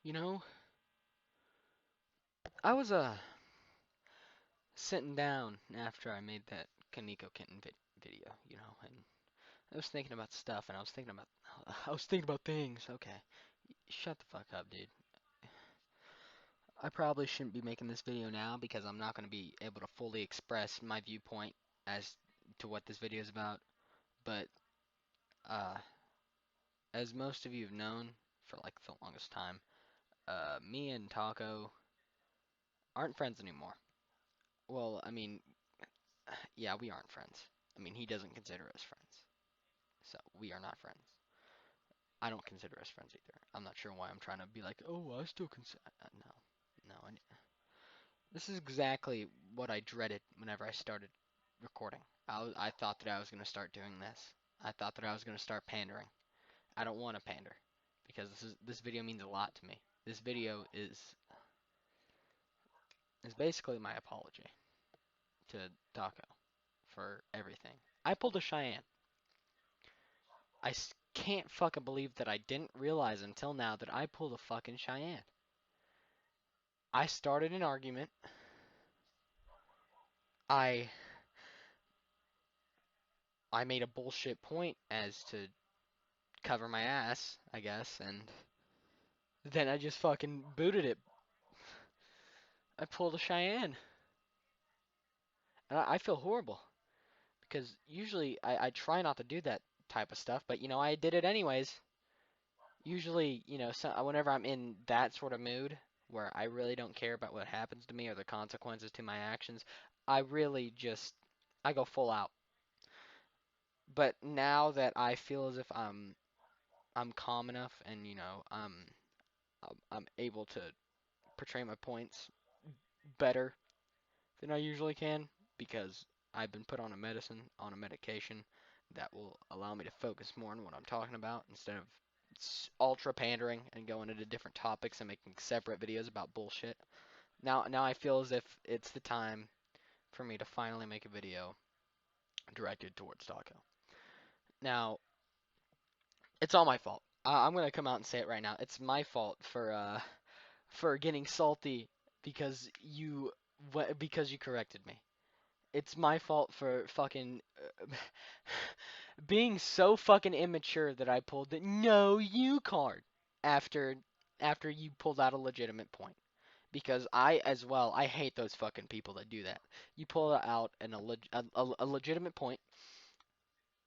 You know, I was sitting down after I made that Kaneko Kitten video, and I was thinking about stuff, and I was thinking about things. Okay, shut the fuck up, dude. I probably shouldn't be making this video now because I'm not going to be able to fully express my viewpoint as to what this video is about. But uh, as most of you have known for like the longest time, me and Taco aren't friends anymore. Well, I mean, yeah, we aren't friends. I mean, he doesn't consider us friends. So we are not friends. I don't consider us friends either. I'm not sure why I'm trying to be like, oh, I still consider. No, no. This is exactly what I dreaded whenever I started recording. I thought that I was going to start doing this. I thought that I was going to start pandering. I don't want to pander because this video means a lot to me. This video is basically my apology to Taco for everything. I pulled a Cheyenne. Can't fucking believe that I didn't realize until now that I pulled a fucking Cheyenne. I started an argument. I I made a bullshit point as to cover my ass, I guess, and then I just fucking booted it. I pulled a Cheyenne. And I feel horrible because usually I try not to do that type of stuff, but I did it anyways. Usually, whenever I'm in that sort of mood where I really don't care about what happens to me or the consequences to my actions, I really just I go full out. But now that I feel as if I'm calm enough and I'm able to portray my points better than I usually can because I've been put on a medication that will allow me to focus more on what I'm talking about instead of ultra pandering and going into different topics and making separate videos about bullshit. Now I feel as if it's the time for me to finally make a video directed towards Taco. Now, it's all my fault. I'm gonna come out and say it right now. It's my fault for getting salty because you corrected me. It's my fault for fucking being so fucking immature that I pulled the no you card after after you pulled out a legitimate point. Because I as well, I hate those fucking people that do that. You pull out a legitimate point,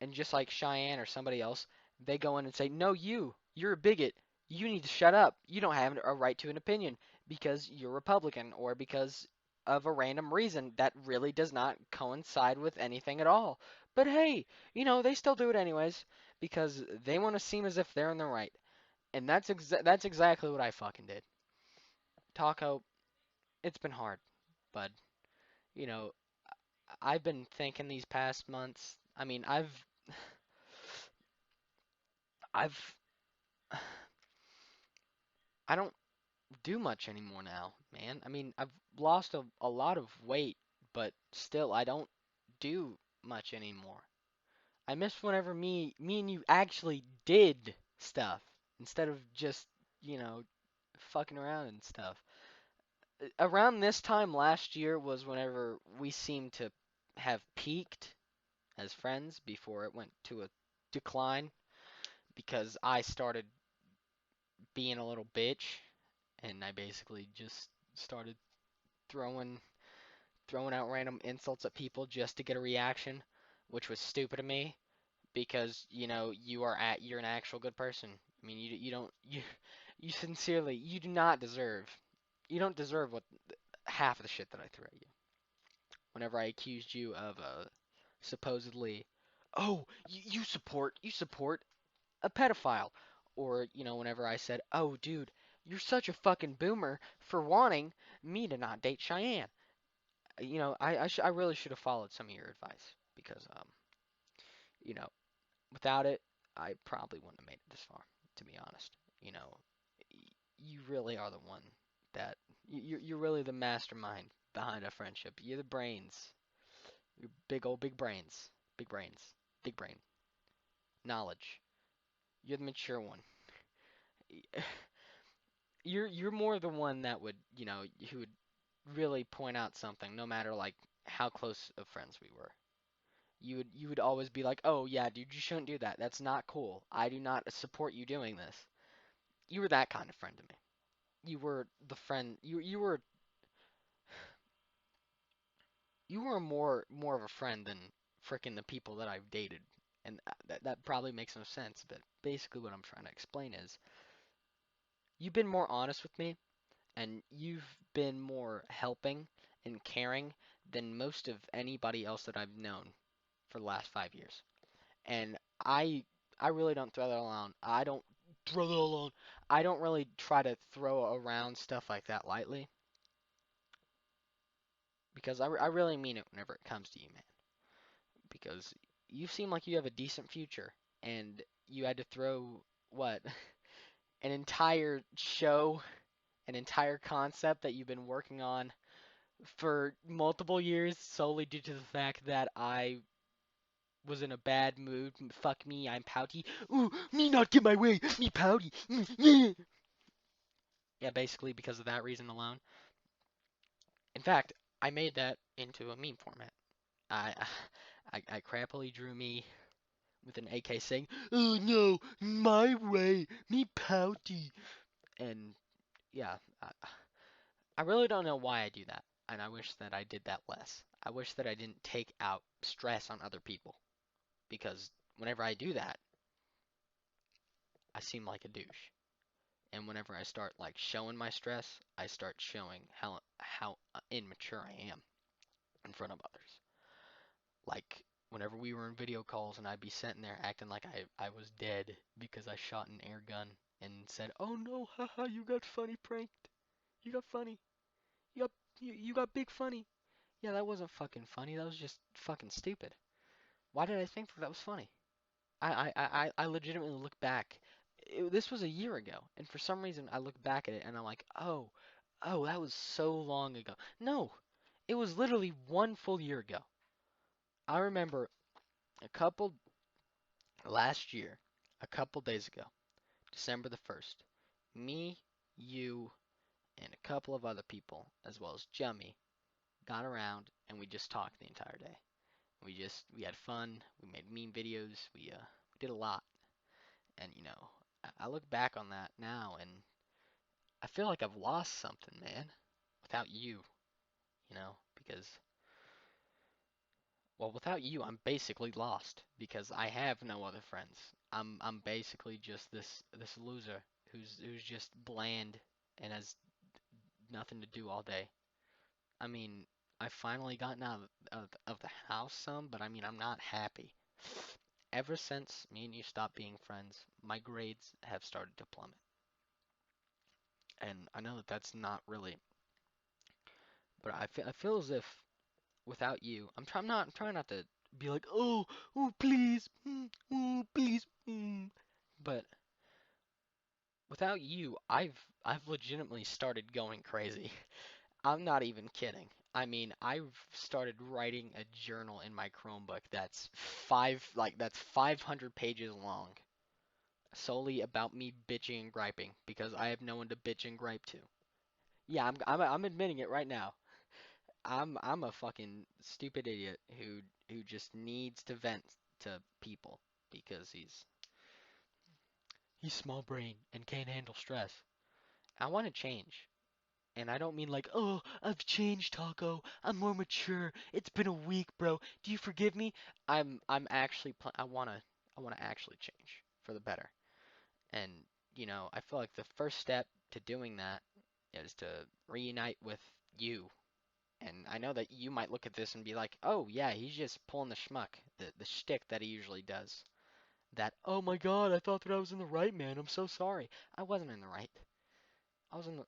and just like Cheyenne or somebody else, they go in and say, "No, you're a bigot. You need to shut up. You don't have a right to an opinion because you're Republican or because of a random reason that really does not coincide with anything at all." But hey, they still do it anyways because they want to seem as if they're in the right. And that's exactly what I fucking did. Taco, it's been hard, bud. You know, I've been thinking these past months. I mean, I've I don't do much anymore now, man. I mean, I've lost a lot of weight, but still, I don't do much anymore. I miss whenever me and you actually did stuff instead of just, you know, fucking around and stuff. Around this time last year was whenever we seemed to have peaked as friends before it went to a decline because I started being a little bitch and I basically just started throwing throwing out random insults at people just to get a reaction, which was stupid of me because you're an actual good person. I mean, you don't you sincerely you do not deserve you don't deserve what half of the shit that I threw at you. Whenever I accused you of supposedly, oh, you support a pedophile, or whenever I said, oh, dude, you're such a fucking boomer for wanting me to not date Cheyenne. I really should have followed some of your advice because you know, without it, I probably wouldn't have made it this far. To be honest, you know, you really are the one that you're really the mastermind behind a friendship. You're the brains. You're big brains, big brains, big brain knowledge. You're the mature one. you're more the one that would, who would really point out something, no matter like how close of friends we were. You would always be like, "Oh yeah, dude, you shouldn't do that. That's not cool. I do not support you doing this." You were that kind of friend to me. You were the friend. You were more of a friend than frickin' the people that I've dated, and that probably makes no sense. But basically, what I'm trying to explain is you've been more honest with me, and you've been more helping and caring than most of anybody else that I've known for the last 5 years. And I really don't throw that alone. I don't throw that alone. I don't really try to throw around stuff like that lightly because I really mean it whenever it comes to you, man. Because you seem like you have a decent future, and you had to throw what an entire show, an entire concept that you've been working on for multiple years solely due to the fact that I was in a bad mood. Fuck me, I'm pouty. Ooh, me not get my way, me pouty. Yeah, basically because of that reason alone. In fact, I made that into a meme format. I I crappily drew me with an AK saying, "Oh no, my way, me pouty." And yeah, I really don't know why I do that, and I wish that I did that less. I wish that I didn't take out stress on other people because whenever I do that, I seem like a douche. And whenever I start like showing my stress, I start showing how immature I am in front of others. Like whenever we were in video calls and I'd be sitting there acting like I was dead because I shot an air gun and said, "Oh no, haha, you got funny pranked. You got funny. You got big funny." Yeah, that wasn't fucking funny. That was just fucking stupid. Why did I think that was funny? I legitimately look back. This was a year ago, and for some reason I look back at it and I'm like, oh, that was so long ago. No, it was literally one full year ago. I remember a couple last year, a couple days ago, December the 1st, me, you, and a couple of other people, as well as Jummy, got around and we just talked the entire day. We had fun. We made meme videos. We did a lot. And I look back on that now and I feel like I've lost something, man, without you, because well, without you, I'm basically lost because I have no other friends. I'm basically just this loser who's just bland and has nothing to do all day. I mean, I've finally gotten out of the house some, but I mean, I'm not happy. Ever since me and you stopped being friends, my grades have started to plummet. And I know that that's not really, but I feel as if without you, I'm trying not to be like, oh, please, oh, please, but without you, I've legitimately started going crazy. I'm not even kidding. I mean, I've started writing a journal in my Chromebook that's 500 pages long, solely about me bitching and griping because I have no one to bitch and gripe to. Yeah, I'm admitting it right now. I'm a fucking stupid idiot who just needs to vent to people because he's small brain and can't handle stress. I want to change. And I don't mean like, "Oh, I've changed, Taco. I'm more mature. It's been a week, bro. Do you forgive me?" I'm actually I want to actually change for the better. And I feel like the first step to doing that is to reunite with you. And I know that you might look at this and be like, "Oh yeah, he's just pulling the schmuck, the shtick that he usually does." That, "Oh my God, I thought that I was in the right, man. I'm so sorry." I wasn't in the right. I was in the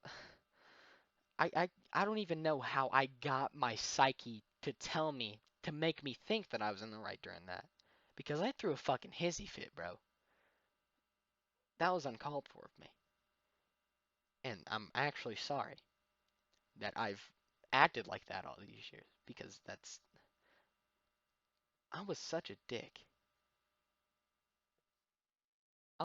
I don't even know how I got my psyche to tell me to make me think that I was in the right during that. Because I threw a fucking hissy fit, bro. That was uncalled for of me. And I'm actually sorry that I've acted like that all these years because I was such a dick.